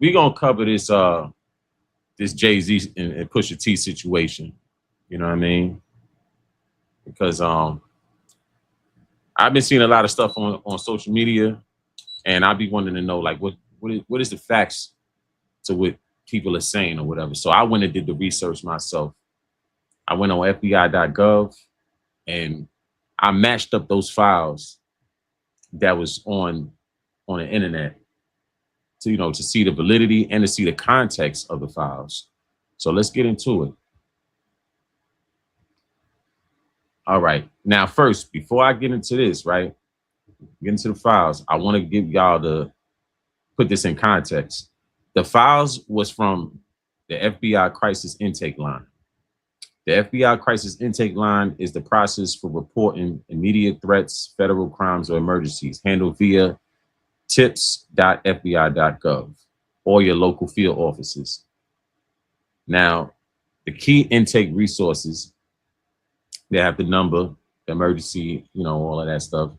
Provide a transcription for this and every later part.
We're gonna cover this JAYZ and Pusha T situation. You know what I mean? Because I've been seeing a lot of stuff on social media, and I'd be wanting to know like what is the facts to what people are saying or whatever. So I went and did the research myself. I went on FBI.gov and I matched up those files that was on the internet to to see the validity and to see the context of the files. So let's get into it. All right. Now, first, before I get into this, right, get into the files, I want to give y'all the put this in context. The files was from the FBI crisis intake line. The FBI crisis intake line is the process for reporting immediate threats, federal crimes, or emergencies handled via tips.fbi.gov or your local field offices. Now, the key intake resources, they have the number, the emergency, all of that stuff.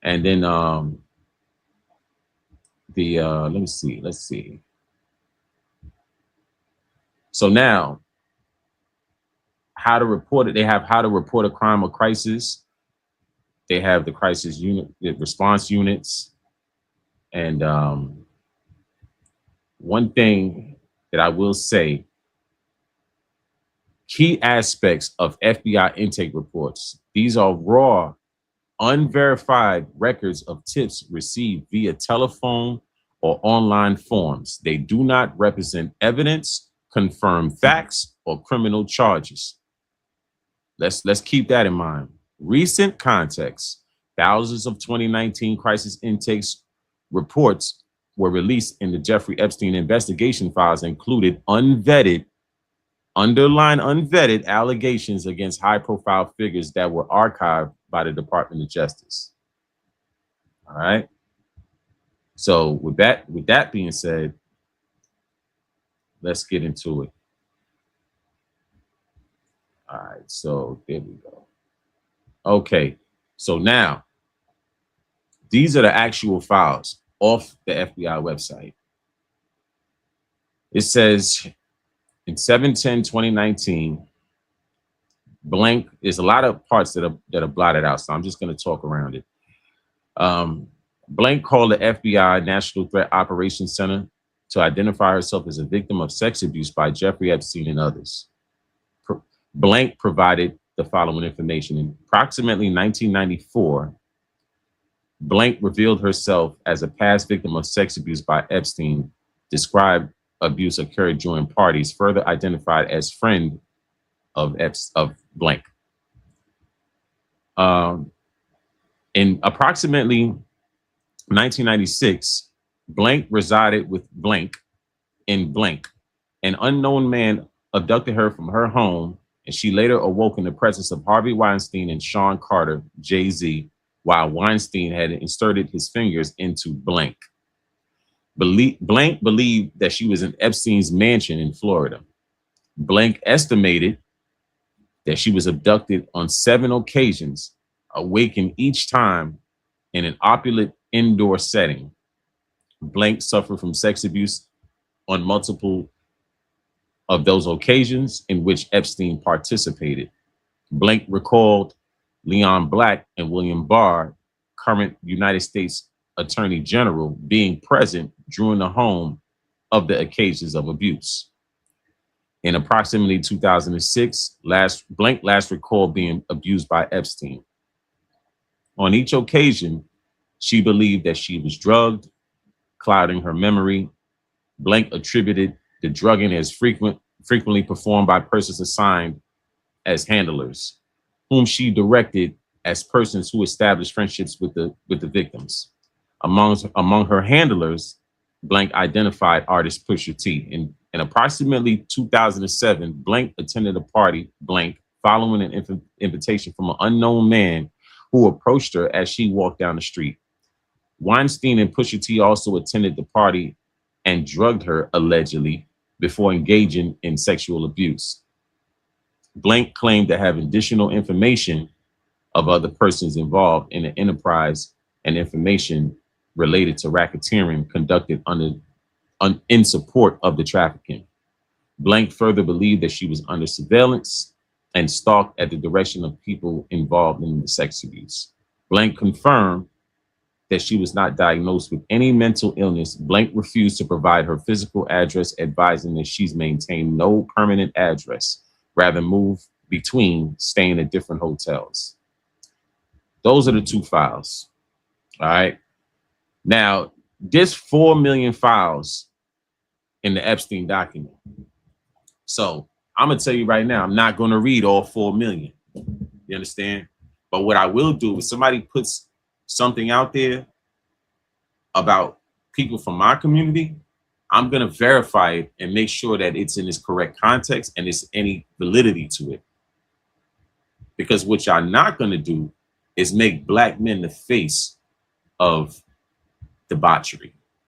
And then let's see. So now, how to report it. They have how to report a crime or crisis. They have the crisis unit, the response units. And one thing that I will say, key aspects of FBI intake reports. These are raw, unverified records of tips received via telephone or online forms. They do not represent evidence, confirm facts, or criminal charges. Let's keep that in mind. Recent context. Thousands of 2019 crisis intakes reports were released in the Jeffrey Epstein investigation files, included unvetted, underline unvetted allegations against high-profile figures that were archived by the Department of Justice. All right. So with that being said, let's get into it. All right, so there we go. Okay, so now these are the actual files off the FBI website. It says in 7/10/2019, blank. There's a lot of parts that are blotted out, so I'm just going to talk around it. Blank called the FBI National Threat Operations Center to identify herself as a victim of sex abuse by Jeffrey Epstein and others. Blank provided the following information. In approximately 1994, Blank revealed herself as a past victim of sex abuse by Epstein, described abuse occurred during parties, further identified as friend of Blank. In approximately 1996, Blank resided with Blank in Blank. An unknown man abducted her from her home, and she later awoke in the presence of Harvey Weinstein and Sean Carter, JAYZ, while Weinstein had inserted his fingers into Blank. Blank believed that she was in Epstein's mansion in Florida. Blank estimated that she was abducted on 7 occasions, awakened each time in an opulent indoor setting. Blank suffered from sex abuse on multiple of those occasions in which Epstein participated. Blank recalled Leon Black and William Barr, current United States Attorney General, being present during the home of the occasions of abuse. In approximately 2006, Blank last recalled being abused by Epstein. On each occasion, she believed that she was drugged, clouding her memory. Blank attributed the drugging as frequently performed by persons assigned as handlers, whom she directed as persons who established friendships with the victims. Among her handlers, Blank identified artist Pusha T. In approximately 2007, Blank attended a party, Blank, following an invitation from an unknown man who approached her as she walked down the street. Weinstein and Pusha T also attended the party and drugged her, allegedly, before engaging in sexual abuse. Blank claimed to have additional information of other persons involved in the enterprise and information related to racketeering conducted under in support of the trafficking. Blank further believed that she was under surveillance and stalked at the direction of people involved in the sex abuse. Blank confirmed that she was not diagnosed with any mental illness. Blank refused to provide her physical address, advising that she's maintained no permanent address, rather move between staying at different hotels. Those are the two files. All right. Now, there's 4 million files in the Epstein document. So I'm going to tell you right now, I'm not going to read all 4 million. You understand? But what I will do is somebody puts something out there about people from my community, I'm going to verify it and make sure that it's in its correct context and there's any validity to it. Because what y'all not going to do is make black men the face of debauchery.